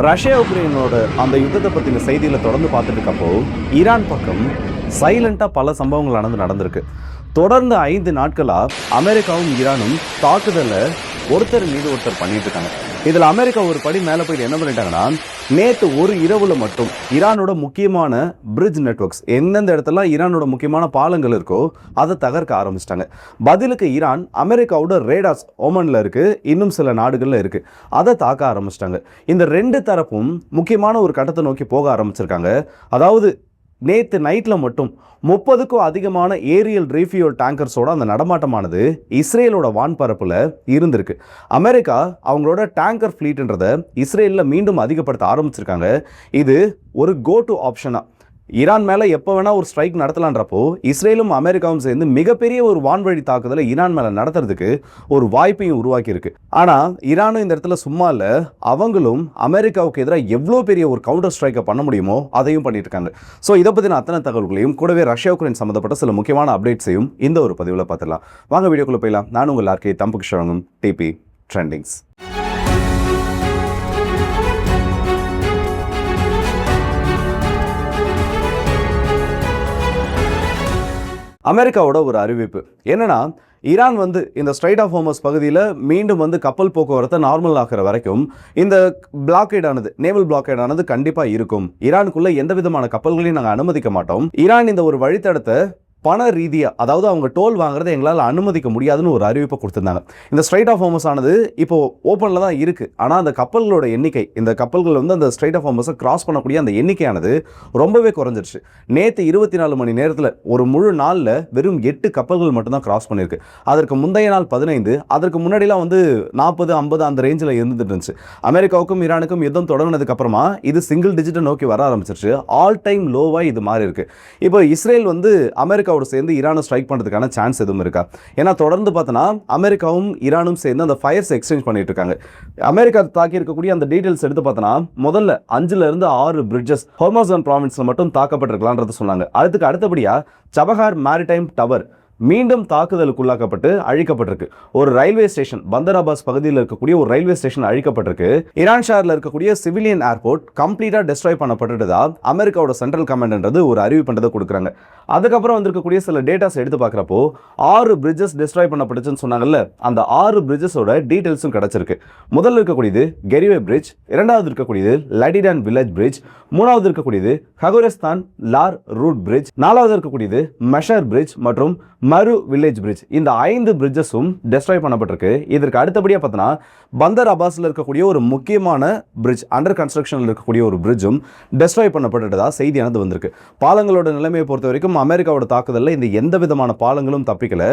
Russia உக்ரைனோட அந்த யுத்தத்தை பற்றின செய்தியில் தொடர்ந்து பார்த்துட்டு இருக்கப்போ ஈரான் பக்கம் சைலண்டாக பல சம்பவங்கள் நடந்திருக்கு. தொடர்ந்து 5 நாட்களாக அமெரிக்காவும் ஈரானும் தாக்குதலை ஒருத்தர் மீது ஒருத்தர் பண்ணிட்டு இருக்காங்க. இதில் அமெரிக்கா ஒரு படி மேலே போயிட்டு என்ன பண்ணிட்டாங்கன்னா, நேற்று ஒரு இரவுல மட்டும் ஈரானோட முக்கியமான பிரிட்ஜ் நெட்வொர்க்ஸ், எந்தெந்த இடத்துல ஈரானோட முக்கியமான பாலங்கள் இருக்கோ அதை தகர்க்க ஆரம்பிச்சிட்டாங்க. பதிலுக்கு ஈரான் அமெரிக்காவோட ரேடார்ஸ் ஓமனில் இருக்குது, இன்னும் சில நாடுகளில் இருக்குது, அதை தாக்க ஆரம்பிச்சிட்டாங்க. இந்த 2 தரப்பும் முக்கியமான ஒரு கட்டத்தை நோக்கி போக ஆரம்பிச்சிருக்காங்க. அதாவது நேற்று நைட்டில் மட்டும் 30க்கும் அதிகமான ஏரியல் ரீஃபியூல் டேங்கர்ஸோட அந்த நடமாட்டமானது இஸ்ரேலோட வான்பரப்பில் இருந்திருக்கு. அமெரிக்கா அவங்களோட டேங்கர் ஃப்ளீட்ன்றதை இஸ்ரேலில் மீண்டும் அதிகப்படுத்த ஆரம்பிச்சிருக்காங்க. இது ஒரு கோ டு ஆப்ஷனாக ஈரான் மேலே எப்போ வேணால் ஒரு ஸ்ட்ரைக் நடத்தலான்றப்போ இஸ்ரேலும் அமெரிக்காவும் சேர்ந்து மிகப்பெரிய ஒரு வான்வழி தாக்குதலை ஈரான் மேலே நடத்துறதுக்கு ஒரு வாய்ப்பையும் உருவாக்கியிருக்கு. ஆனால் ஈரானும் இந்த இடத்துல சும்மா இல்லை, அவங்களும் அமெரிக்காவுக்கு எதிராக எவ்வளோ பெரிய ஒரு கவுண்டர் ஸ்ட்ரைக்கை பண்ண முடியுமோ அதையும் பண்ணிட்டு இருக்காங்க. ஸோ இதை பற்றின அத்தனை தகவல்களையும் கூடவே ரஷ்யா உக்ரைன் சம்மந்தப்பட்ட சில முக்கியமான அப்டேட்ஸையும் இந்த ஒரு பதிவில் பார்த்துடலாம். வாங்க வீடியோக்குள்ளே போயிடலாம். நான் உங்கள் ஆர்கே தம்பு கிருஷ்ணன், டிபி ட்ரெண்டிங்ஸ். அமெரிக்காவோட ஒரு அறிவிப்பு என்னன்னா, ஈரான் இந்த ஸ்ட்ரைட் ஆஃப் ஹோர்மஸ் பகுதியில் மீண்டும் கப்பல் போக்குவரத்தை நார்மல் ஆகிற வரைக்கும் இந்த பிளாக்கேடானது, நேவல் பிளாக்கேடானது கண்டிப்பாக இருக்கும். ஈரானுக்குள்ள எந்த விதமான கப்பல்களையும் நாங்கள் அனுமதிக்க மாட்டோம். ஈரான் இந்த ஒரு வழித்தடத்தை பண ரீதியாக, அதாவது அவங்க டோல் வாங்குறதை எங்களால் அனுமதிக்க முடியாதுன்னு ஒரு அறிவிப்பை கொடுத்துருந்தாங்க. இந்த ஸ்ட்ரைட் ஆஃப் ஹோர்மஸ் ஆனது இப்போ ஓப்பனில் தான் இருக்குது. ஆனால் அந்த கப்பல்களோட எண்ணிக்கை, இந்த கப்பல்கள் அந்த ஸ்ட்ரைட் ஆஃப் ஹோர்மஸை கிராஸ் பண்ணக்கூடிய அந்த எண்ணிக்கையானது ரொம்பவே குறைஞ்சிருச்சு. நேற்று 24 மணி நேரத்தில் ஒரு முழு நாளில் வெறும் 8 கப்பல்கள் மட்டும்தான் கிராஸ் பண்ணியிருக்கு. அதற்கு முந்தைய நாள் 15, அதற்கு முன்னாடிலாம் 40, 50 அந்த ரேஞ்சில் இருந்துட்டு இருந்துச்சு. அமெரிக்காவுக்கும் ஈரானுக்கும் யுத்தம் தொடங்கினதுக்கு அப்புறமா இது சிங்கிள் டிஜிட்டை நோக்கி வர ஆரம்பிச்சிருச்சு. ஆல் டைம் லோவாக இது மாறி இருக்கு. இப்போ இஸ்ரேல் அமெரிக்காவோட சேர்ந்து ஈரானை ஸ்ட்ரைக் பண்ணுறதுக்கான சான்ஸ் எதுவும் இருக்கா? ஏன்னா தொடர்ந்து பார்த்தோன்னா அமெரிக்காவும் ஈரானும் சேர்ந்து அந்த ஃபயர்ஸ் எக்ஸ்சேஞ்ச் பண்ணிட்டு இருக்காங்க. அமெரிக்கா தாக்கி இருக்கக்கூடிய அந்த டீடைல்ஸ் எடுத்து பார்த்தோன்னா முதல்ல 5லேருந்து 6 பிரிட்ஜஸ் ஹோர்மோசன் ப்ராவின்ஸில் மட்டும் தாக்கப்பட்டிருக்கலான்றது சொன்னாங்க. அடுத்தபடியாக சபஹார் மேரிடைம் டவர் மீண்டும் தாக்குதலுக்குள்ளாக்கப்பட்டு அழிக்கப்பட்டிருக்கு. ஒரு ரயில்வே ஸ்டேஷன், பந்தர் அப்பாஸ் பகுதியில் இருக்கக்கூடிய ஒரு ரயில்வே ஸ்டேஷன் அழிக்கப்பட்டிருக்கு. ஈரான் ஷாரில் இருக்கக்கூடிய சிவிலியன் ஏர்போர்ட் கம்ப்ளீட்டாக டெஸ்ட்ராய் பண்ணப்பட்டுதா அமெரிக்காவோட சென்ட்ரல் கமாண்ட்ன்றது ஒரு அறிவிப்புன்றதை கொடுக்குறாங்க. அதுக்கப்புறம் வந்திருக்கக்கூடிய சில டேட்டாஸ் எடுத்து பார்க்குறப்போ 6 பிரிட்ஜஸ் டெஸ்ட்ராய் பண்ணப்பட்டுச்சுன்னு சொன்னாங்கல்ல, அந்த 6 பிரிட்ஜஸோட டீட்டெயில்ஸும் கிடச்சிருக்கு. முதல்ல இருக்கக்கூடியது கெரிவே பிரிட்ஜ், இரண்டாவது இருக்கக்கூடியது லடிடான் வில்லேஜ் பிரிட்ஜ், மூணாவது இருக்கக்கூடியது ஹகுரஸ்தான் லார் ரூட் பிரிட்ஜ், நாலாவது இருக்கக்கூடியது மெஷர் பிரிட்ஜ் மற்றும் மரு வில்லேஜ் பிரிட்ஜ். இந்த 5 பிரிட்ஜஸும் டெஸ்ட்ராய் பண்ணப்பட்டிருக்கு. இதற்கு அடுத்தபடியாக பார்த்தோன்னா பந்தர் அப்பாஸில் இருக்கக்கூடிய ஒரு முக்கியமான பிரிட்ஜ், அண்டர் கன்ஸ்ட்ரக்ஷனில் இருக்கக்கூடிய ஒரு பிரிட்ஜும் டெஸ்ட்ராய் பண்ணப்பட்டதா செய்தியானது வந்திருக்கு. பாலங்களோட நிலைமையை பொறுத்த வரைக்கும் அமெரிக்காவோட தாக்குதலில் இந்த எந்த விதமான பாலங்களும் தப்பிக்கல.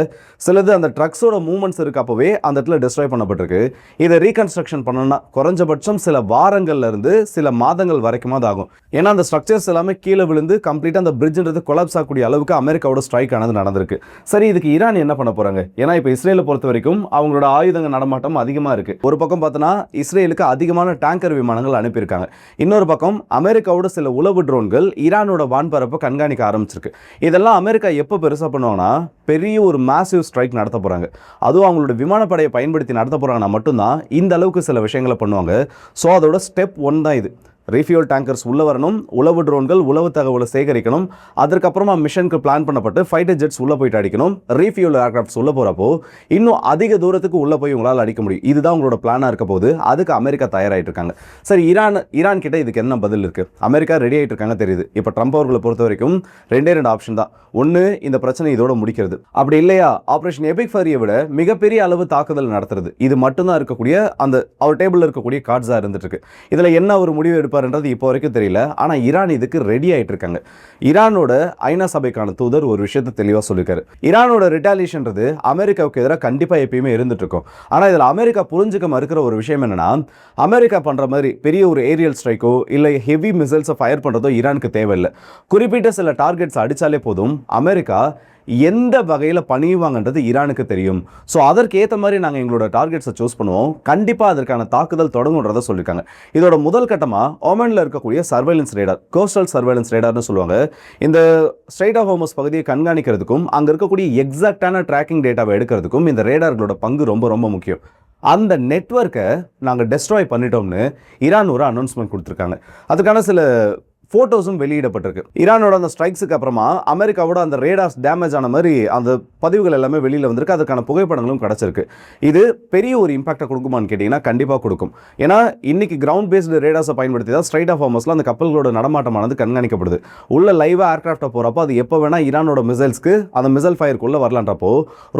சிலது அந்த ட்ரக்ஸோட மூவ்மெண்ட்ஸ் இருக்கப்பவே அந்த இடத்துல டெஸ்ட்ராய் பண்ணப்பட்டிருக்கு. இதை ரீகன்ஸ்ட்ரக்ஷன் பண்ணணும்னா குறைஞ்சபட்சம் சில வாரங்கள்ல இருந்து சில மாதங்கள் வரைக்கும் தான் ஆகும். ஏன்னா அந்த ஸ்ட்ரக்சர்ஸ் எல்லாமே கீழே விழுந்து கம்ப்ளீட்டாக அந்த பிரிட்ஜ்ன்றது கொலாப்ஸ் ஆகக்கூடிய அளவுக்கு அமெரிக்காவோட ஸ்ட்ரைக் ஆனது நடந்திருக்கு. சரி, இதுக்கு ஈரான் என்ன பண்ண போறாங்க? ஏன்னா இப்போ இஸ்ரேலை பொறுத்த வரைக்கும் அவங்களோட ஆயுதங்கள் நடமாட்டம் அதிகமாக இருக்கு. ஒரு பக்கம் பார்த்தோன்னா இஸ்ரேலுக்கு அதிகமான டேங்கர் விமானங்கள் அனுப்பியிருக்காங்க. இன்னொரு பக்கம் அமெரிக்காவோட சில உளவு ட்ரோன்கள் ஈரானோட வான்பரப்பை கண்காணிக்க ஆரம்பிச்சிருக்கு. இதெல்லாம் அமெரிக்கா எப்போ பெருசாக பண்ணுவாங்கன்னா பெரிய ஒரு மேசிவ் ஸ்ட்ரைக் நடத்த போறாங்க. அதுவும் அவங்களோட விமானப்படையை பயன்படுத்தி நடத்த போறாங்கன்னா மட்டும்தான் இந்த அளவுக்கு சில விஷயங்களை பண்ணுவாங்க. ஸோ அதோட ஸ்டெப் 1 தான் இது. ரீஃபியூல் டேங்கர்ஸ் உள்ள வரணும், உளவு ட்ரோன்கள் உளவு தகவலை சேகரிக்கணும், அதற்கப்புறமா மிஷனுக்கு பிளான் பண்ணப்பட்டு ஃபைட்டர் ஜெட்ஸ் உள்ள போயிட்டு அடிக்கணும், ரீஃபியூல் ஏர்கிராஃப்ட்ஸ் உள்ள போகிறப்போ இன்னும் அதிக தூரத்துக்கு உள்ள போய் உங்களால் அடிக்க முடியும். இதுதான் உங்களோட பிளானாக இருக்க போது. அதுக்கு அமெரிக்கா தயாராகிட்டு இருக்காங்க. சரி, ஈரான் கிட்ட இதுக்கு என்ன பதில் இருக்கு? அமெரிக்கா ரெடி ஆகிட்டு இருக்காங்க தெரியுது. இப்போ ட்ரம்ப் அவர்களை பொறுத்த வரைக்கும் 2 ஆப்ஷன் தான். ஒன்று, இந்த பிரச்சனை இதோட முடிக்கிறது. அப்படி இல்லையா ஆப்ரேஷன் எபிக் ஃபேரியை விட மிகப்பெரிய அளவு தாக்குதல் நடத்துறது. இது மட்டும்தான் இருக்கக்கூடிய அந்த அவர் டேபிளில் இருக்கக்கூடிய கார்ட்ஸாக இருந்துட்டு இருக்கு. இதில் என்ன ஒரு முடிவு எடுப்பார்ன்றது இப்போ வரைக்கும் தெரியல. ஆனால் ஈரான் இதுக்கு ரெடி ஆகிட்டு இருக்காங்க. ஈரானோட ஐநா சபைக்கான தூதர் ஒரு விஷயத்தை தெளிவாக சொல்லியிருக்காரு. ஈரானோட ரிட்டாலியேஷன்றது அமெரிக்காவுக்கு எதிராக கண்டிப்பாக எப்பயுமே இருந்துட்டு இருக்கும். ஆனால் இதில் அமெரிக்கா புரிஞ்சுக்க மறுக்கிற ஒரு விஷயம் என்னன்னா, அமெரிக்கா பண்ணுற மாதிரி பெரிய ஒரு ஏரியல் ஸ்ட்ரைக்கோ இல்லை ஹெவி மிசைல்ஸை ஃபயர் பண்ணுறதோ ஈரானுக்கு தேவையில்லை. குறிப்பிட்ட சில டார்கெட்ஸ் அடித்தாலே போதும், அமெரிக்கா எந்த வகையில் பணியுவாங்கன்றது ஈரானுக்கு தெரியும். ஸோ அதற்கு ஏற்ற மாதிரி நாங்கள் எங்களோட டார்கெட்ஸை சூஸ் பண்ணுவோம், கண்டிப்பாக அதற்கான தாக்குதல் தொடங்குன்றதை சொல்லியிருக்காங்க. இதோட முதல் கட்டமாக ஓமனில் இருக்கக்கூடிய சர்வைலன்ஸ் ரேடார், கோஸ்டல் சர்வைலன்ஸ் ரேடார்னு சொல்லுவாங்க. இந்த ஸ்ட்ரைட் ஆஃப் ஹோர்மஸ் பகுதியை கண்காணிக்கிறதுக்கும் அங்கே இருக்கக்கூடிய எக்ஸாக்டான ட்ராக்கிங் டேட்டாவை எடுக்கிறதுக்கும் இந்த ரேடார்களோட பங்கு ரொம்ப ரொம்ப முக்கியம். அந்த நெட்வொர்க்கை நாங்கள் டெஸ்ட்ராய் பண்ணிட்டோம்னு ஈரான் ஒரு அனௌன்ஸ்மெண்ட் கொடுத்துருக்காங்க. அதுக்கான சில ஃபோட்டோஸும் வெளியிடப்பட்டிருக்கு. ஈரானோட அந்த ஸ்ட்ரைக்ஸுக்கு அப்புறமா அமெரிக்காவோட அந்த ரேடார்ஸ் டேமேஜ் ஆன மாதிரி அந்த பதிவுகள் எல்லாமே வெளியில் வந்திருக்கு. அதுக்கான புகைப்படங்களும் கிடச்சிருக்கு. இது பெரிய ஒரு இம்பாக்டை கொடுக்குமான்னு கேட்டிங்கன்னா கண்டிப்பாக கொடுக்கும். ஏன்னா இன்னைக்கு கிரவுண்ட் பேஸ்டு ரேடார்ஸை பயன்படுத்தி தான் ஸ்ட்ரைட் ஆஃப் ஹார்மஸில் அந்த கப்பல்களோட நடமாட்டமானது கண்காணிக்கப்படுது. உள்ள லைவாக ஏர்கிராஃப்டை போகிறப்போ அது எப்போ வேணால் ஈரானோட மிசைல்ஸ்க்கு அந்த மிசைல் ஃபயருக்குள்ளே வரலான்றப்போ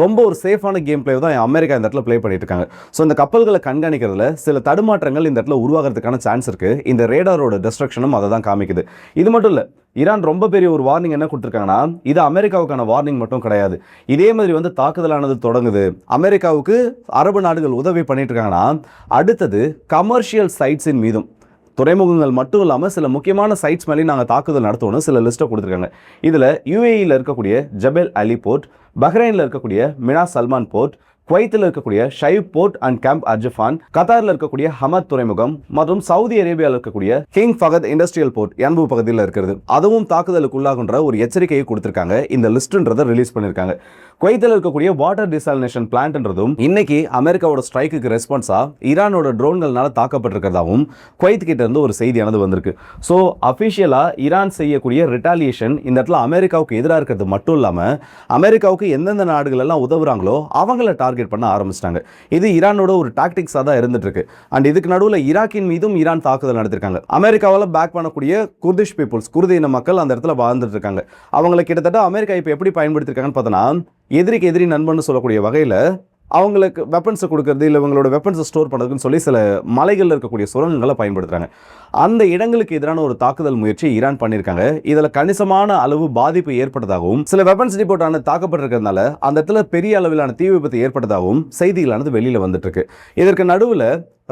ரொம்ப ஒரு சேஃபான கேம் பிளே தான் அமெரிக்கா இந்த இடத்துல ப்ளே பண்ணிட்டு இருக்காங்க. ஸோ இந்த கப்பல்களை கண்காணிக்கிறதுல சில தடுமாற்றங்கள் இந்த இடத்துல உருவாகிறதுக்கான சான்ஸ் இருக்குது. இந்த ரேடாரோட டிஸ்ட்ரக்ஷனும் அதை தான் காமிக்குது. இது மட்டும் இல்லை, ஈரான் ரொம்ப பெரிய ஒரு வார்னிங் என்ன கொடுத்துருக்காங்கன்னா, இது அமெரிக்காவுக்கான வார்னிங் மட்டும் கிடையாது. இதே மாதிரி வந்து தாக்குதலானது தொடங்குது, அமெரிக்காவுக்கு அரபு நாடுகள் உதவி பண்ணிட்டு இருக்காங்கன்னா அடுத்தது கமர்ஷியல் சைட்ஸின் மீதும், துறைமுகங்கள் மட்டும் இல்லாமல் சில முக்கியமான சைட்ஸ் மேலேயும் நாங்கள் தாக்குதல் நடத்தணும்னு சில லிஸ்ட்டை கொடுத்துருக்காங்க. இதில் யுஏஇயில் இருக்கக்கூடிய ஜபெல் அலி போர்ட், பஹ்ரைனில் இருக்கக்கூடிய மினா சல்மான் போர்ட், குவைத்தில் இருக்கக்கூடிய ஷைப் போர்ட் அண்ட் கேம்ப் அர்ஜஃபான், கத்தாரில் இருக்கக்கூடிய ஹமத் துறைமுகம் மற்றும் சவுதி அரேபியாவில் இருக்கக்கூடிய கிங் ஃபகத் இண்டஸ்ட்ரியல் போர்ட் யன்பு பகுதியில் இருக்கிறது. அதுவும் தாக்குதலுக்கு உள்ளாகுன்ற ஒரு எச்சரிக்கையை கொடுத்திருக்காங்க. இந்த லிஸ்ட்ன்றதை ரிலீஸ் பண்ணியிருக்காங்க. குவைத்தில் இருக்கக்கூடிய வாட்டர் டிசாலினேஷன் பிளான்ட்ன்றதும் இன்னைக்கு அமெரிக்காவோட ஸ்ட்ரைக்கு ரெஸ்பான்ஸா ஈரானோட ட்ரோன்கள்னால தாக்கப்பட்டிருக்கிறதாவும் குவைத் கிட்ட இருந்து ஒரு செய்தியானது வந்திருக்கு. ஸோ அஃபிஷியலா ஈரான் செய்யக்கூடிய ரிட்டாலியேஷன் இந்த இடத்துல அமெரிக்காவுக்கு எதிராக இருக்கிறது மட்டும் இல்லாமல் அமெரிக்காவுக்கு எந்தெந்த நாடுகள் எல்லாம் உதவுறாங்களோ அவங்கள டார்கெட் பண்ண ஆரம்பிச்சிட்டாங்க. இது ஈரானோட ஒரு டாக்டிக்ஸாக தான் இருந்துட்டு இருக்கு. அண்ட் இதுக்கு நடுவில் ஈராக்கின் மீதும் ஈரான் தாக்குதல் நடத்திருக்காங்க. அமெரிக்காவால் பேக் பண்ணக்கூடிய குர்திஷ் பீப்புள்ஸ், குர்து இன மக்கள் அந்த இடத்துல வாழ்ந்துட்டு இருக்காங்க. அவங்களை கிட்டத்தட்ட அமெரிக்கா இப்போ எப்படி பயன்படுத்திருக்காங்கன்னு பார்த்தோன்னா, எதிரிக்கு எதிரி நண்பன் சொல்லக்கூடிய வகையில் அவங்களுக்கு வெப்பன்ஸை கொடுக்கறது, இல்லை இவங்களோட வெப்பன்ஸை ஸ்டோர் பண்ணுறதுன்னு சொல்லி சில மலைகளில் இருக்கக்கூடிய சுரங்கங்களை பயன்படுத்துகிறாங்க. அந்த இடங்களுக்கு எதிரான ஒரு தாக்குதல் முயற்சி ஈரான் பண்ணியிருக்காங்க. இதில் கணிசமான அளவு பாதிப்பு ஏற்பட்டதாகவும், சில வெப்பன்ஸ் டிப்போட்டான தாக்கப்பட்டிருக்கிறதுனால அந்த இடத்துல பெரிய அளவிலான தீ விபத்து ஏற்பட்டதாகவும் செய்திகளானது வெளியில் வந்துட்டு இருக்கு. இதற்கு நடுவில்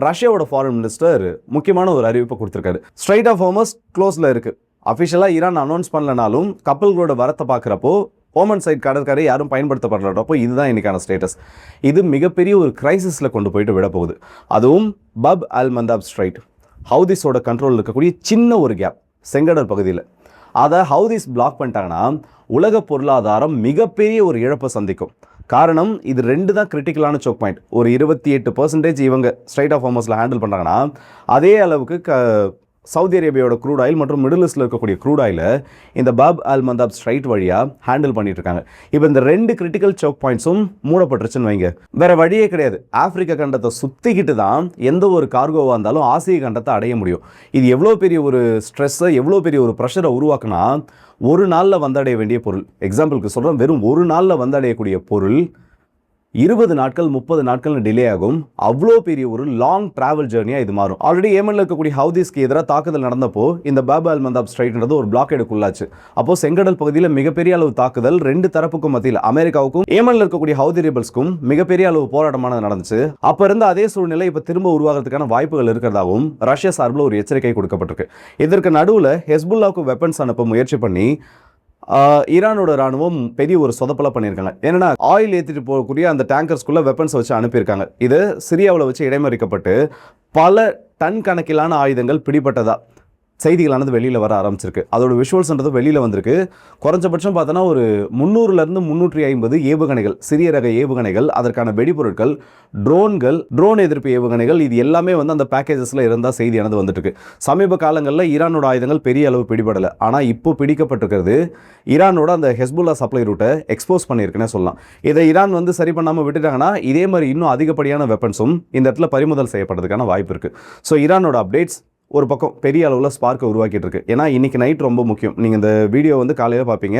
ரஷ்யாவோட ஃபாரின் மினிஸ்டர் முக்கியமான ஒரு அறிவிப்பை கொடுத்துருக்காரு. ஸ்ட்ரைட் ஆஃப் ஹார்மஸ் க்ளோஸில் இருக்குது. அஃபிஷியலாக ஈரான் அனௌன்ஸ் பண்ணலனாலும் கப்பல்களோட வரத்தை பார்க்குறப்போ ஓமன் சைட் கடற்கரை யாரும் பயன்படுத்தப்படுறப்போ இதுதான் இன்னைக்கான ஸ்டேட்டஸ். இது மிகப்பெரிய ஒரு கிரைசிஸில் கொண்டு போயிட்டு விட போகுது. அதுவும் பப் அல் மந்தாப் ஸ்ட்ரைட், ஹவுதிஸோட கண்ட்ரோலில் இருக்கக்கூடிய சின்ன ஒரு கேப் செங்கடல் பகுதியில், அதை ஹவுதிஸ் பிளாக் பண்ணிட்டாங்கன்னா உலக பொருளாதாரம் மிகப்பெரிய ஒரு இழப்பை சந்திக்கும். காரணம், இது ரெண்டு தான் கிரிட்டிக்கலான சோக் பாயிண்ட். ஒரு 28% இவங்க ஸ்ட்ரைட் ஆஃப் ஹார்மஸில் ஹேண்டில் பண்ணுறாங்கன்னா அதே அளவுக்கு சவுதி அரேபியாவோட க்ரூட் ஆயில் மற்றும் மிடில் ஈஸ்டில் இருக்கக்கூடிய க்ரூட் ஆயிலை இந்த பாப் அல் மந்தாப் ஸ்ட்ரைட் வழியாக ஹேண்டில் பண்ணிட்டு இருக்காங்க. இப்போ இந்த ரெண்டு கிரிட்டிக்கல் சோக் பாயிண்ட்ஸும் மூடப்பட்டுருச்சுன்னு வைங்க, வேற வழியே கிடையாது. ஆப்பிரிக்கா கண்டத்தை சுற்றிக்கிட்டு தான் எந்த ஒரு கார்கோவாக இருந்தாலும் ஆசிய கண்டத்தை அடைய முடியும். இது எவ்வளோ பெரிய ஒரு ஸ்ட்ரெஸ்ஸை, எவ்வளோ பெரிய ஒரு ப்ரெஷரை உருவாக்குனா, ஒரு நாளில் வந்தடைய வேண்டிய பொருள், எக்ஸாம்பிளுக்கு சொல்கிறேன், வெறும் ஒரு நாளில் வந்தடையக்கூடிய பொருள் 20 நாட்கள் 30 நாட்கள் டிலே ஆகும். அவ்வளோ பெரிய ஒரு லாங் டிராவல் ஜேர்னியாக இது மாறும். ஆல்ரெடி ஏமனில் இருக்கக்கூடிய ஹவுதிஸ்க்கு எதிராக தாக்குதல் நடந்தப்போ இந்த பாப் அல் மந்தாப் ஸ்ட்ரைட்ன்றது ஒரு பிளாக்கேடுக்குள்ளாச்சு. அப்போ செங்கடல் பகுதியில் மிகப்பெரிய அளவு தாக்குதல், ரெண்டு தரப்புக்கும் மத்தியில் அமெரிக்காவுக்கும் ஏமனில் இருக்கக்கூடிய ஹவுதி ரிபல்ஸ்க்கும் மிகப்பெரிய அளவு போராட்டமானது நடந்துச்சு. அப்போ இருந்த அதே சூழ்நிலை இப்போ திரும்ப உருவாகிறதுக்கான வாய்ப்புகள் இருக்கிறதாகவும் ரஷ்யா சார்பில் ஒரு எச்சரிக்கை கொடுக்கப்பட்டிருக்கு. இதற்கு நடுவில் ஹெஸ்புல்லாவுக்கு வெப்பன்ஸ் அனுப்ப முயற்சி பண்ணி ஈரானோட ராணுவம் பெரிய ஒரு சொதப்பலை பண்ணியிருக்காங்க. ஏன்னா ஆயில் ஏற்றிட்டு போகக்கூடிய அந்த டேங்கர்ஸ்குள்ளே வெப்பன்ஸ் வச்சு அனுப்பியிருக்காங்க. இது சிரியாவில் வச்சு இடைமறிக்கப்பட்டு பல டன் கணக்கிலான ஆயுதங்கள் பிடிபட்டதா செய்திகளானது வெளியில் வர ஆரம்பிச்சிருக்கு. அதோட விஷுவல்ஸ்ன்றது வெளியில் வந்திருக்கு. குறைஞ்சபட்சம் பார்த்தோன்னா ஒரு 300லேருந்து 350 ஏவுகணைகள், சிறிய ரக ஏவுகணைகள், அதற்கான வெடிபொருட்கள், ட்ரோன்கள், ட்ரோன் எதிர்ப்பு ஏவுகணைகள், இது எல்லாமே வந்து அந்த பேக்கேஜஸில் இருந்தால் செய்தியானது வந்துட்டு இருக்கு. சமீப காலங்களில் ஈரானோட ஆயுதங்கள் பெரிய அளவு பிடிபடலை. ஆனால் இப்போ பிடிக்கப்பட்டிருக்கிறது ஈரானோட அந்த ஹெஸ்புல்லா சப்ளை ரூட்டை எக்ஸ்போஸ் பண்ணியிருக்குன்னே சொல்லலாம். இதை ஈரான் வந்து சரி பண்ணாமல் விட்டுட்டாங்கன்னா இதே மாதிரி இன்னும் அதிகப்படியான வெப்பன்ஸும் இந்த இடத்துல பறிமுதல் செய்யப்படுறதுக்கான வாய்ப்பு இருக்குது. ஸோ ஈரானோட அப்டேட்ஸ் ஒரு பக்கம் பெரிய அளவில் ஸ்பார்க்கை உருவாக்கிட்டு இருக்கு. ஏன்னா இன்னைக்கு நைட் ரொம்ப முக்கியம். நீங்கள் இந்த வீடியோ வந்து காலையில் பார்ப்பீங்க.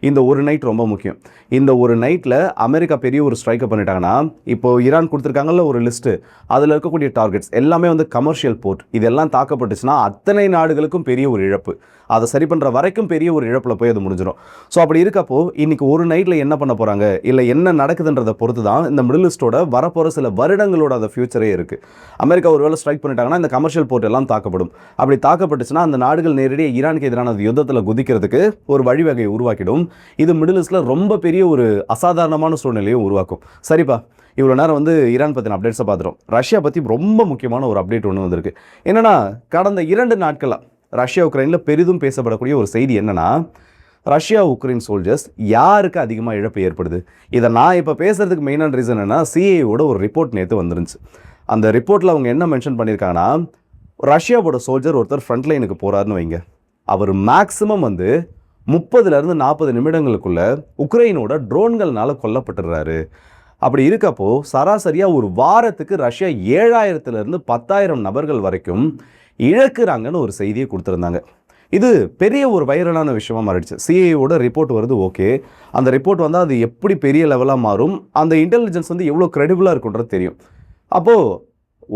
இந்த ஒரு நைட் ரொம்ப முக்கியம். இந்த ஒரு நைட்டில் அமெரிக்கா பெரிய ஒரு ஸ்ட்ரைக்கை பண்ணிட்டாங்கன்னா, இப்போ ஈரான் கொடுத்துருக்காங்கல்ல ஒரு லிஸ்ட்டு, அதில் இருக்கக்கூடிய டார்கெட்ஸ் எல்லாமே வந்து கமர்ஷியல் போர்ட், இதெல்லாம் தாக்கப்பட்டுச்சுன்னா அத்தனை நாடுகளுக்கும் பெரிய ஒரு இழப்பு. அதை சரி பண்ணுற வரைக்கும் பெரிய ஒரு இழப்பில் போய் அது முடிஞ்சிடும். ஸோ அப்படி இருக்கப்போ இன்னைக்கு ஒரு நைட்டில் என்ன பண்ண போகிறாங்க, இல்லை என்ன நடக்குதுன்றதை பொறுத்து தான் இந்த மிடில் ஈஸ்டோட வரப்போகிற சில வருடங்களோட அந்த ஃபியூச்சரே இருக்குது. அமெரிக்கா ஒரு வேளை ஸ்ட்ரைக் பண்ணிட்டாங்கன்னா இந்த கமர்ஷியல் போர்ட் எல்லாம் தாக்கப்படும். அப்படி தாக்கப்பட்டுச்சுன்னா அந்த நாடுகள் நேரடியாக ஈரானுக்கு எதிரான யுத்தத்தில் குதிக்கிறதுக்கு ஒரு வழிவகையை உருவாக்கிடும். இது மிடில் ஈஸ்டில் ரொம்ப பெரிய ஒரு அசாதாரணமான சூழ்நிலையை உருவாக்கும். சரிப்பா, இவ்வளோ நேரம் வந்து ஈரான் பற்றின அப்டேட்ஸை பார்த்துட்டோம். ரஷ்யா பற்றி ரொம்ப முக்கியமான ஒரு அப்டேட் ஒன்று வந்திருக்கு. என்னென்னா, கடந்த 2 நாட்களாக ரஷ்யா உக்ரைனில் பெரிதும் பேசப்படக்கூடிய ஒரு செய்தி என்னென்னா, ரஷ்யா உக்ரைன் சோல்ஜர்ஸ் யாருக்கு அதிகமாக இழப்பு ஏற்படுது? இதை நான் இப்போ பேசுகிறதுக்கு மெயினான ரீசன் என்னென்னா, சிஏஓட ஒரு ரிப்போர்ட் நேற்று வந்துருந்துச்சு. அந்த ரிப்போர்ட்டில் அவங்க என்ன மென்ஷன் பண்ணியிருக்காங்கன்னா, ரஷ்யாவோட சோல்ஜர் ஒருத்தர் ஃப்ரண்ட் லைனுக்கு போகிறாருன்னு வைங்க, அவர் மேக்ஸிமம் வந்து 30லேருந்து 40 நிமிடங்களுக்குள்ள உக்ரைனோட ட்ரோன்கள்னால கொல்லப்பட்டுறாரு. அப்படி இருக்கப்போ சராசரியாக ஒரு வாரத்துக்கு ரஷ்யா 7000லேருந்து 10,000 நபர்கள் வரைக்கும் இழக்கிறாங்கன்னு ஒரு செய்தியை கொடுத்துருந்தாங்க. இது பெரிய ஒரு வைரலான விஷயமா மாறிடுச்சு. சிஏஓட ரிப்போர்ட் வருது, ஓகே. அந்த ரிப்போர்ட் வந்தால் அது எப்படி பெரிய லெவலாக மாறும், அந்த இன்டெலிஜென்ஸ் வந்து எவ்வளோ க்ரெடிபிளாக இருக்குன்றது தெரியும். அப்போது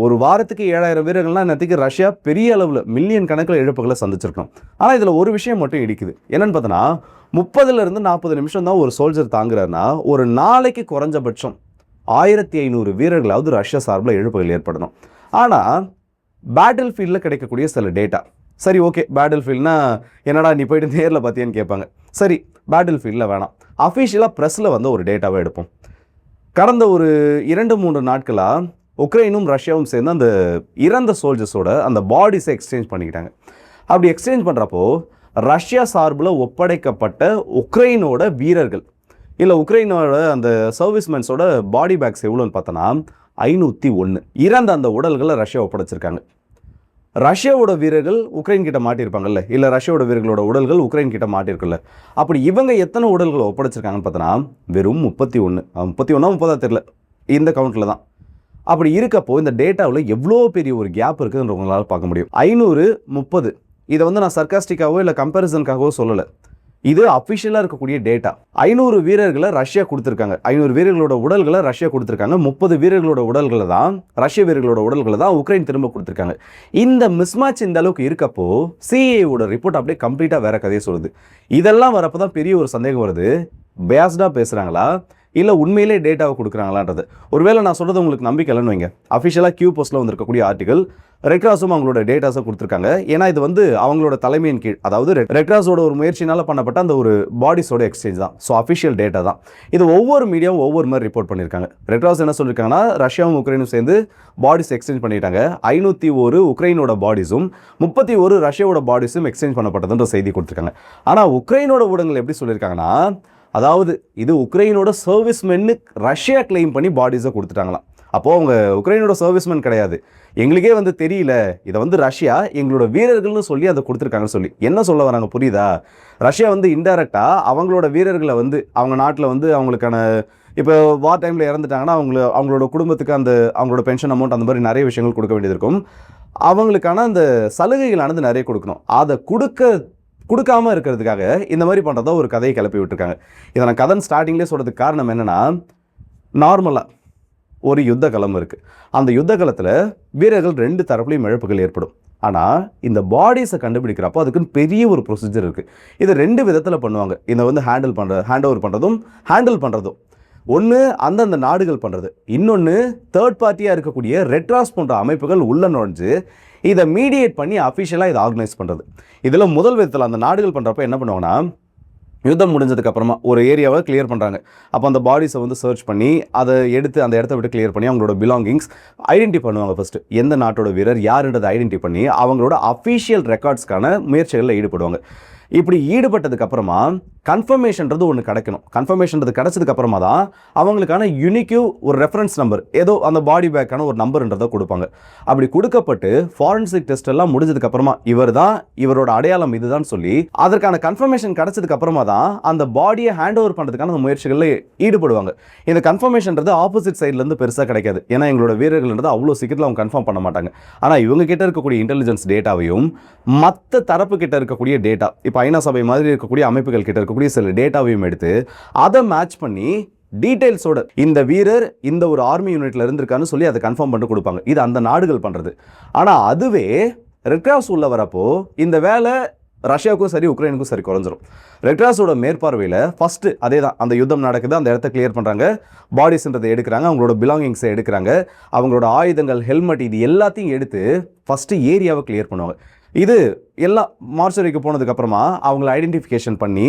ஒரு வாரத்துக்கு 7000 வீரர்கள்லாம் நேற்றுக்கு ரஷ்யா பெரிய அளவில் மில்லியன் கணக்கில் இழப்புகளை சந்திச்சிருக்கணும். ஆனால் இதில் ஒரு விஷயம் மட்டும் இடிக்குது. என்னென்னு பார்த்தோன்னா, 30லேருந்து 40 நிமிஷம் தான் ஒரு சோல்ஜர் தாங்குறாருன்னா, ஒரு நாளைக்கு குறைஞ்சபட்சம் 1500 வீரர்களாவது ரஷ்யா சார்பில் இழப்புகள் ஏற்படணும். ஆனால் பேட்டில் ஃபீல்டில் கிடைக்கக்கூடிய சில டேட்டா, சரி ஓகே, பேட்டில் ஃபீல்ட்னா என்னடா நீ போயிட்டு நேரில் பார்த்தியான்னு கேட்பாங்க. சரி, பேட்டில் ஃபீல்டில் வேணாம், அஃபிஷியலாக ப்ரெஸ்ஸில் வந்து ஒரு டேட்டாவை எடுப்போம். கடந்த ஒரு 2-3 நாட்களாக உக்ரைனும் ரஷ்யாவும் சேர்ந்து அந்த இறந்த சோல்ஜர்ஸோட அந்த பாடிஸை எக்ஸ்சேஞ்ச் பண்ணிக்கிட்டாங்க. அப்படி எக்ஸ்சேஞ்ச் பண்ணுறப்போ ரஷ்யா சார்பில் ஒப்படைக்கப்பட்ட உக்ரைனோட வீரர்கள் இல்லை உக்ரைனோட அந்த சர்வீஸ்மென்ஸோட பாடி பேக்ஸ் எவ்வளோன்னு பார்த்தோன்னா 501 இறந்த அந்த உடல்களை ரஷ்யா ஒப்படைச்சிருக்காங்க. ரஷ்யாவோட வீரர்கள் உக்ரைன் கிட்ட மாட்டியிருப்பாங்கல்ல, இல்லை ரஷ்யாவோட வீரர்களோட உடல்கள் உக்ரைன் கிட்ட மாட்டிருக்குல்ல, அப்படி இவங்க எத்தனை உடல்களை ஒப்படைச்சிருக்காங்கன்னு பார்த்தோன்னா வெறும் 31. 31 30 தெரியல, இந்த கவுண்டில் தான். அப்படி இருக்கப்போ இந்த டேட்டாவில் எவ்வளோ பெரிய ஒரு கேப் இருக்குதுன்ற உங்களால் பார்க்க முடியும். 530 இதை வந்து நான் சர்க்காஸ்டிக்காவோ இல்லை கம்பேரிசனுக்காகவோ சொல்லலை, இது அஃபிஷியலாக இருக்கக்கூடிய டேட்டா. 500 வீரர்களை ரஷ்யா கொடுத்துருக்காங்க, 500 வீரர்களோட உடல்களை ரஷ்யா கொடுத்துருக்காங்க, 30 வீரர்களோட உடல்களை தான் ரஷ்ய வீரர்களோட உடல்களை தான் உக்ரைன் திரும்ப கொடுத்துருக்காங்க. இந்த மிஸ்மேட்ச் இந்த அளவுக்கு இருக்கப்போ சிஏஓட ரிப்போர்ட் அப்படியே கம்ப்ளீட்டாக வேற கதையை சொல்லுது. இதெல்லாம் வரப்போ தான் பெரிய ஒரு சந்தேகம் வருது, பேஸ்டாக பேசுகிறாங்களா இல்லை உண்மையிலே டேட்டாவை கொடுக்குறாங்களான்றது. ஒருவேளை நான் சொல்கிறது உங்களுக்கு நம்பிக்கை இல்லைன்னு வைங்க, அஃபிஷியலாக கியூ போஸ்ட்டில் வந்திருக்கக்கூடிய ஆர்டிகல் ரெட் கிராஸும் அவங்களோட டேட்டாஸை கொடுத்துருக்காங்க. ஏன்னா இது வந்து அவங்களோட தலைமையின் கீழ், அதாவது ரெட் கிராஸோட ஒரு முயற்சினால் பண்ணப்பட்ட அந்த ஒரு பாடிஸோட எக்ஸ்சேஞ்ச் தான். ஸோ அஃபிஷியல் டேட்டா தான் இது. ஒவ்வொரு மீடியாவும் ஒவ்வொரு மாதிரி ரிப்போர்ட் பண்ணியிருக்காங்க. ரெட் கிராஸ் என்ன சொல்லியிருக்காங்கன்னா, ரஷ்யாவும் உக்ரைனும் சேர்ந்து பாடிஸ் எக்ஸ்சேஞ்ச் பண்ணிட்டாங்க. 501 உக்ரைனோட பாடிஸும் 31 ரஷ்யாவோட பாடிஸும் எக்ஸ்சேஞ்ச் பண்ணப்பட்டதுன்ற செய்தி கொடுத்துருக்காங்க. ஆனால் உக்ரைனோட ஊடகங்கள் எப்படி சொல்லியிருக்காங்கன்னா, அதாவது இது உக்ரைனோட சர்வீஸ்மென்னு ரஷ்யா கிளைம் பண்ணி பாடிஸை கொடுத்துட்டாங்களாம். அப்போது அவங்க உக்ரைனோட சர்வீஸ்மென் கிடையாது, எங்களுக்கே வந்து தெரியல, இதை வந்து ரஷ்யா எங்களோட வீரர்கள்னு சொல்லி அதை கொடுத்துருக்காங்கன்னு சொல்லி என்ன சொல்ல வராங்க புரியுதா? ரஷ்யா வந்து இன்டைரக்டாக அவங்களோட வீரர்களை வந்து அவங்க நாட்டில் வந்து அவங்களுக்கான இப்போ வார் டைமில் இறந்துட்டாங்கன்னா அவங்களோட குடும்பத்துக்கு அந்த அவங்களோட பென்ஷன் அமௌண்ட் அந்த மாதிரி நிறைய விஷயங்கள் கொடுக்க வேண்டியது இருக்கும். அவங்களுக்கான அந்த சலுகைகளானது நிறைய கொடுக்கணும். அதை கொடுக்காமல் இருக்கிறதுக்காக இந்த மாதிரி பண்ணுறதா ஒரு கதையை கிளப்பி விட்டுருக்காங்க. இதை நான் கதன் ஸ்டார்டிங்லேயே சொல்கிறதுக்கு காரணம் என்னென்னா, நார்மலாக ஒரு யுத்த களம் இருக்குது, அந்த யுத்த களத்தில் வீரர்கள் 2 தரப்புலையும் இழப்புகள் ஏற்படும். ஆனால் இந்த பாடிஸை கண்டுபிடிக்கிறப்போ அதுக்குன்னு பெரிய ஒரு ப்ரொசீஜர் இருக்குது. இது 2 விதத்தில் பண்ணுவாங்க. இதை வந்து ஹேண்ட் ஓவர் பண்ணுறதும் ஹேண்டில் பண்ணுறதும். ஒன்று அந்தந்த நாடுகள் பண்ணுறது, இன்னொன்று தேர்ட் பார்ட்டியாக இருக்கக்கூடிய ரெட் கிராஸ் போன்ற அமைப்புகள் உள்ள நுழைஞ்சு இதை மீடியேட் பண்ணி அஃபிஷியலாக இதை ஆர்கனைஸ் பண்ணுறது. இதில் முதல் விதத்தில் அந்த நாடுகள் பண்ணுறப்ப என்ன பண்ணுவாங்கன்னா, யுத்தம் முடிஞ்சதுக்கப்புறமா ஒரு ஏரியாவை கிளியர் பண்ணுறாங்க. அப்போ அந்த பாடிஸை வந்து சர்ச் பண்ணி அதை எடுத்து அந்த இடத்த விட்டு கிளியர் பண்ணி அவங்களோட பிலாங்கிங்ஸ் ஐடென்டி பண்ணுவாங்க. ஃபஸ்ட்டு எந்த நாட்டோட வீரர் யாருன்றதை ஐடென்டி பண்ணி அவங்களோட அஃபிஷியல் ரெக்கார்ட்ஸ்க்கான முயற்சிகளில் ஈடுபடுவாங்க. இப்படி ஈடுபட்டதுக்கு அப்புறமா கன்ஃபர்மேஷன்றது ஒன்று கிடைக்கணும். கன்ஃபர்மேஷன்றது கிடைச்சதுக்கு அப்புறமா தான் அவங்களுக்கான யூனிக்யூ ஒரு ரெஃபரன்ஸ் நம்பர், ஏதோ அந்த பாடி பேக்கான ஒரு நம்பர்ன்றதை கொடுப்பாங்க. அப்படி கொடுக்கப்பட்டு ஃபாரன்சிக் டெஸ்ட் எல்லாம் முடிஞ்சதுக்கு அப்புறமா இவர் தான், இவரோட அடையாளம் இதுதான் சொல்லி அதற்கான கன்ஃபர்மேஷன் கிடைச்சதுக்கு அப்புறமா தான் அந்த பாடியை ஹேண்ட் ஓவர் பண்ணுறதுக்கான அந்த முயற்சிகளில் ஈடுபடுவாங்க. இந்த கன்ஃபர்மேஷன்றது ஆப்போசிட் சைட்லேருந்து பெருசாக கிடைக்காது. ஏன்னா எங்களோட வீரர்கள்ன்றது அவ்வளோ சீக்கிரத்தில் அவங்க கன்ஃபார்ம் பண்ண மாட்டாங்க. ஆனால் இவங்க கிட்ட இருக்கக்கூடிய இன்டெலிஜென்ஸ் டேட்டாவையும் மற்ற தரப்பு கிட்ட இருக்கக்கூடிய டேட்டா, இப்போ ஐநா சபை மாதிரி இருக்கக்கூடிய அமைப்புகள் கிட்ட இருக்கக்கூடிய சில டேட்டாவையும் எடுத்து அதை மேட்ச் பண்ணி டீடைல்ஸோட இந்த வீரர் இந்த ஒரு ஆர்மி யூனிட்ல இருந்திருக்கான்னு சொல்லி அதை கன்ஃபார்ம் பண்ணி கொடுப்பாங்க. இது அந்த நாடுகள் பண்றது. ஆனால் அதுவே ரெட் கிராஸ் உள்ள வரப்போ இந்த வேலை ரஷ்யாவுக்கும் சரி உக்ரைனுக்கும் சரி குறைஞ்சிரும். ரெட் கிராஸோட மேற்பார்வையில் ஃபஸ்ட்டு அதே தான், அந்த யுத்தம் நடக்குது, அந்த இடத்த கிளியர் பண்ணுறாங்க, பாடிஸ்ன்றதை எடுக்கிறாங்க, அவங்களோட பிலாங்கிங்ஸை எடுக்கிறாங்க, அவங்களோட ஆயுதங்கள், ஹெல்மெட், இது எல்லாத்தையும் எடுத்து ஃபஸ்ட்டு ஏரியாவை கிளியர் பண்ணுவாங்க. இது எல்லாம் மார்ச்சரிக்கு போனதுக்கப்புறமா அவங்கள ஐடென்டிஃபிகேஷன் பண்ணி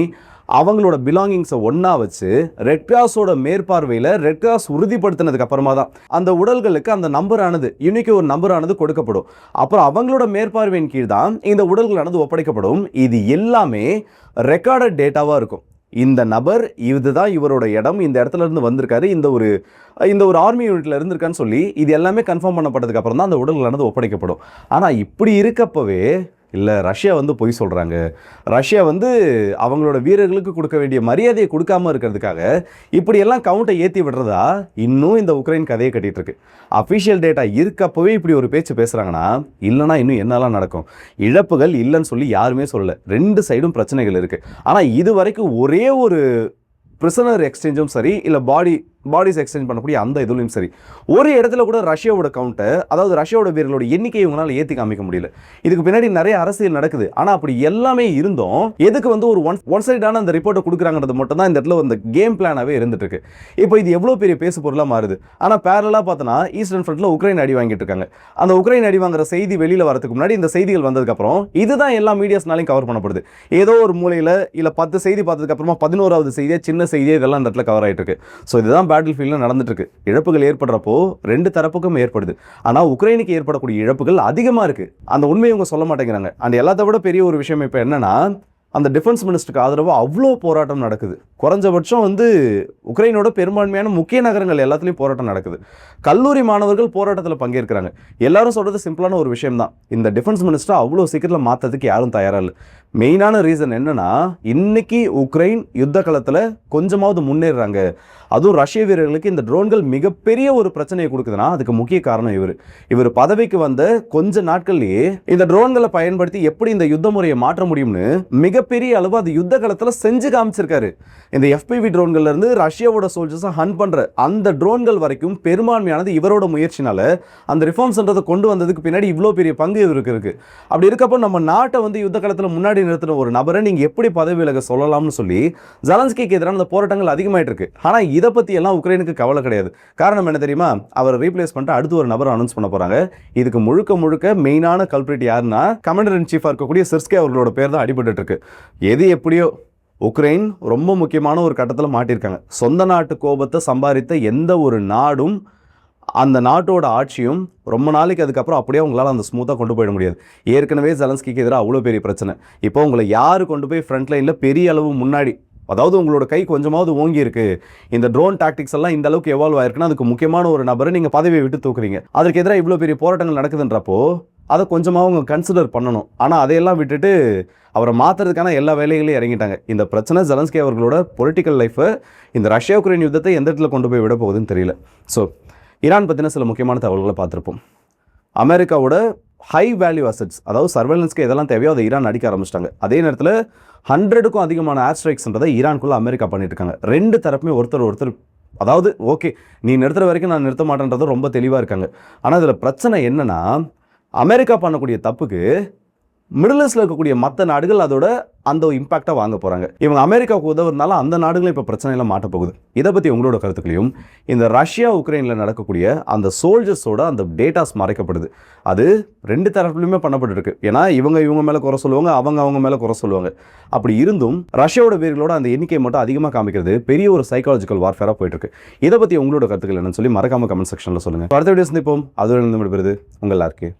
அவங்களோட பிலாங்கிங்ஸை ஒன்றா வச்சு ரெட் கிராஸோட மேற்பார்வையில் ரெட் கிராஸ் உறுதிப்படுத்தினதுக்கு அப்புறமா தான் அந்த உடல்களுக்கு அந்த நம்பரானது யூனிக்கு ஒரு நம்பரானது கொடுக்கப்படும். அப்புறம் அவங்களோட மேற்பார்வையின் கீழ் தான் இந்த உடல்களானது ஒப்படைக்கப்படும். இது எல்லாமே ரெக்கார்டட் டேட்டாவாக இருக்கும். இந்த நபர் இதுதான் இவரோட இடம், இந்த இடத்துல இருந்து வந்திருக்காரு, இந்த ஒரு ஆர்மி யூனிட்ல இருந்திருக்கான்னு சொல்லி இது எல்லாமே கன்ஃபார்ம் பண்ணப்பட்டதுக்கு அப்புறம் தான் அந்த உடல்களானது ஒப்படைக்கப்படும். ஆனால் இப்படி இருக்கப்பவே இல்லை, ரஷ்யா வந்து பொய் சொல்கிறாங்க, ரஷ்யா வந்து அவங்களோட வீரர்களுக்கு கொடுக்க வேண்டிய மரியாதையை கொடுக்காம இருக்கிறதுக்காக இப்படியெல்லாம் கவுண்டை ஏற்றி விடுறதா இன்னும் இந்த உக்ரைன் கதையை கட்டிகிட்டு இருக்கு. அஃபிஷியல் டேட்டா இருக்கப்பவே இப்படி ஒரு பேச்சு பேசுகிறாங்கன்னா இல்லைனா இன்னும் என்னெல்லாம் நடக்கும்? இழப்புகள் இல்லைன்னு சொல்லி யாருமே சொல்லலை, ரெண்டு சைடும் பிரச்சனைகள் இருக்குது. ஆனால் இது வரைக்கும் ஒரே ஒரு பிரிசனர் எக்ஸ்சேஞ்சும் சரி, இல்லை பாடிஸ் எக்ஸ்சேஞ்ச் பண்ணக்கூடிய அந்த இதுலையும் சரி, ஒரு இடத்துல கூட ரஷ்யாவோட கவுண்டை, அதாவது ரஷ்யாவோட வீரர்களோட எண்ணிக்கையை இவங்களால ஏற்றி காமிக்க முடியல. இதுக்கு பின்னாடி நிறைய அரசியல் நடக்குது. ஆனால் அப்படி எல்லாமே இருந்தும் எதுக்கு வந்து ஒரு ஒன் சைடான அந்த ரிப்போர்ட்டை கொடுக்குறாங்கிறது மட்டும் தான் இந்த இடத்துல அந்த கேம் பிளானாகவே இருந்துட்டு இருக்கு. இப்போ இது எவ்வளோ பெரிய பேசு பொருளாக மாறுது. ஆனால் பேரலாக பார்த்தோன்னா ஈஸ்டர்ன் ஃப்ரண்ட்ல உக்ரைன் அடி வாங்கிட்டு இருக்காங்க. அந்த உக்ரைன் அடி வாங்குற செய்தி வெளியில் வரதுக்கு முன்னாடி இந்த செய்திகள் வந்ததுக்கப்புறம் இதுதான் எல்லா மீடியாஸ்னாலையும் கவர் பண்ணப்படுது. ஏதோ ஒரு மூலையில் இல்லை 10 செய்தி பார்த்ததுக்கு அப்புறமா 11வது செய்தியாக சின்ன செய்தியே இதெல்லாம் இந்த இடத்துல கவர் ஆகிட்டு இருக்கு. ஸோ இதுதான் பேட்டில் ஃபீல்டில் நடந்துட்டு இருக்கு. இழப்புகள் ஏற்படுறப்போ ரெண்டு தரப்புக்கும் ஏற்படுது. ஆனால் உக்ரைனுக்கு ஏற்படக்கூடிய இழப்புகள் அதிகமாக இருக்கு. அந்த உண்மையை இவங்க சொல்ல மாட்டேங்கிறாங்க. அண்ட் எல்லாத்த விட பெரிய ஒரு விஷயம் இப்போ என்னன்னா, அந்த டிஃபென்ஸ் மினிஸ்டருக்கு ஆதரவாக அவ்வளோ போராட்டம் நடக்குது. குறைஞ்சபட்சம் வந்து உக்ரைனோட பெரும்பான்மையான முக்கிய நகரங்கள் எல்லாத்துலேயும் போராட்டம் நடக்குது. கல்லூரி மாணவர்கள் போராட்டத்தில் பங்கேற்கிறாங்க. எல்லாரும் சொல்கிறது சிம்பிளான ஒரு விஷயம் தான், இந்த டிஃபென்ஸ் மினிஸ்டர் அவ்வளோ சீக்கிரத்தில் மாற்றதுக்கு யாரும் தயாராக இல்லை. மெயினான ரீசன் என்னன்னா, இன்னைக்கு உக்ரைன் யுத்த களத்தில் கொஞ்சமாவது முன்னேறாங்க. அதுவும் ரஷ்ய வீரர்களுக்கு இந்த ட்ரோன்கள் மிகப்பெரிய ஒரு பிரச்சனையை கொடுக்குதுன்னா அதுக்கு முக்கிய காரணம் இவர் பதவிக்கு வந்த கொஞ்ச நாட்கள்லேயே இந்த ட்ரோன்களை பயன்படுத்தி எப்படி இந்த யுத்த முறையை மாற்ற முடியும்னு மிகப்பெரிய அளவு அது யுத்த களத்தில் செஞ்சு காமிச்சிருக்காரு. இந்த FPV ட்ரோன்கள்ல இருந்து ரஷ்யாவோட சோல்ஜர்ஸை ஹண்ட் பண்ற அந்த ட்ரோன்கள் வரைக்கும் பெரும்பான்மையானது இவரோட முயற்சினால அந்த ரிஃபார்ம்ஸ்ன்றதை கொண்டு வந்ததுக்கு பின்னாடி இவ்வளோ பெரிய பங்கு இவருக்கு இருக்கு. அப்படி இருக்கப்போ நம்ம நாட்டை வந்து யுத்த களத்தில் முன்னாடி நிறுத்தின ஒரு நபரை நீங்க எப்படி பதவி விலக சொல்லலாம்னு சொல்லி ஜெலன்ஸ்கிக்கு எதிரான அந்த போராட்டங்கள் அதிகமாயிட்டு இருக்கு. ஆனால் இதை பற்றி எல்லாம் உக்ரைனுக்கு கவலை கிடையாது. காரணம் என்ன தெரியுமா? அவர் ரீப்ளேஸ் பண்ணிட்டு அடுத்து ஒரு நபர் அனௌன்ஸ் பண்ண போறாங்க. இதுக்கு முழுக்க மெயினான கல்பிரிட் யாருன்னா, கமாண்டர் இன் சீஃபாக இருக்கக்கூடிய சிர்ஸ்கே அவர்களோட பேர் தான் அடிபட்டு இருக்கு. எது எப்படியோ உக்ரைன் ரொம்ப முக்கியமான ஒரு கட்டத்தில் மாட்டியிருக்காங்க. சொந்த நாட்டு கோபத்தை சம்பாதித்த எந்த ஒரு நாடும் அந்த நாட்டோட ஆட்சியும் ரொம்ப நாளைக்கு அதுக்கப்புறம் அப்படியே உங்களால் அந்த ஸ்மூத்தாக கொண்டு போயிட முடியாது. ஏற்கனவே ஜெலன்ஸ்கிக்கு எதிராக அவ்வளோ பெரிய பிரச்சனை. இப்போ உங்களை யார் கொண்டு போய் ஃப்ரண்ட் லைனில் பெரிய அளவு முன்னாடி, அதாவது உங்களோட கை கொஞ்சமாவது ஓங்கி இருக்கு, இந்த ட்ரோன் டாக்டிக்ஸ் எல்லாம் இந்த அளவுக்கு எவால்வ் ஆயிருக்குன்னா அதுக்கு முக்கியமான ஒரு நபரை நீங்கள் பதவியை விட்டு தூக்குறீங்க. அதற்கு எதிராக இவ்வளோ பெரிய போராட்டங்கள் நடக்குதுன்றப்போ அதை கொஞ்சமாக அவங்க கன்சிடர் பண்ணணும். ஆனால் அதையெல்லாம் விட்டுட்டு அவரை மாற்றுறதுக்கான எல்லா வேலைகளையும் இறங்கிட்டாங்க. இந்த பிரச்சனை ஜெலன்ஸ்கி அவர்களோட பொலிட்டிக்கல் லைஃபை, இந்த ரஷ்யா உக்ரைன் யுத்தத்தை எந்த இடத்துல கொண்டு போய் விட போகுதுன்னு தெரியல. ஸோ ஈரான் பற்றின சில முக்கியமான தகவல்களை பார்த்துருப்போம். அமெரிக்காவோட ஹை வேல்யூ அசட்ஸ், அதாவது சர்வேலன்ஸ்க்கு எதெல்லாம் தேவையோ அதை ஈரான் அடிக்க ஆரம்பிச்சிட்டாங்க. அதே நேரத்தில் 100க்கும் அதிகமான ஏர் ஸ்ட்ரைக்ஸ்ன்றதை ஈரானுக்குள்ளே அமெரிக்கா பண்ணிட்டு இருக்காங்க. ரெண்டு தரப்புமே ஒருத்தர் அதாவது ஓகே நீ நிறுத்துற வரைக்கும் நான் நிறுத்த மாட்டேன்றது ரொம்ப தெளிவாக இருக்காங்க. ஆனால் இதில் பிரச்சனை என்னன்னா, அமெரிக்கா பண்ணக்கூடிய தப்புக்கு மிடில் ஈஸ்டில் இருக்கக்கூடிய மற்ற நாடுகள் அதோட அந்த இம்பாக்டாக வாங்க போகிறாங்க. இவங்க அமெரிக்காவுக்கு உதவுறதுனால அந்த நாடுகளும் இப்போ பிரச்சனையெல்லாம் மாட்ட போகுது. இதை பற்றி உங்களோட கருத்துக்களையும், இந்த ரஷ்யா உக்ரைனில் நடக்கக்கூடிய அந்த சோல்ஜர்ஸோட அந்த டேட்டாஸ் மறைக்கப்படுது, அது ரெண்டு தரப்புலையுமே பண்ணப்பட்டு இருக்கு. ஏன்னா இவங்க மேலே குறை சொல்லுவாங்க, அவங்க மேலே குறை சொல்லுவாங்க. அப்படி இருந்தும் ரஷ்யாவோட வீரர்களோட அந்த எண்ணிக்கை மட்டும் அதிகமாக காமிக்கிறது பெரிய ஒரு சைக்காலஜிக்கல் வார்ஃபேராக போயிட்டு இருக்கு. இதை பற்றி உங்களோட கருத்துக்கள் என்னன்னு சொல்லி மறக்காம கமெண்ட் செக்ஷனில் சொல்லுங்கள். அடுத்த வீடியோ சந்திப்போம். அதுவரை உங்கள் எல்லாருக்கும்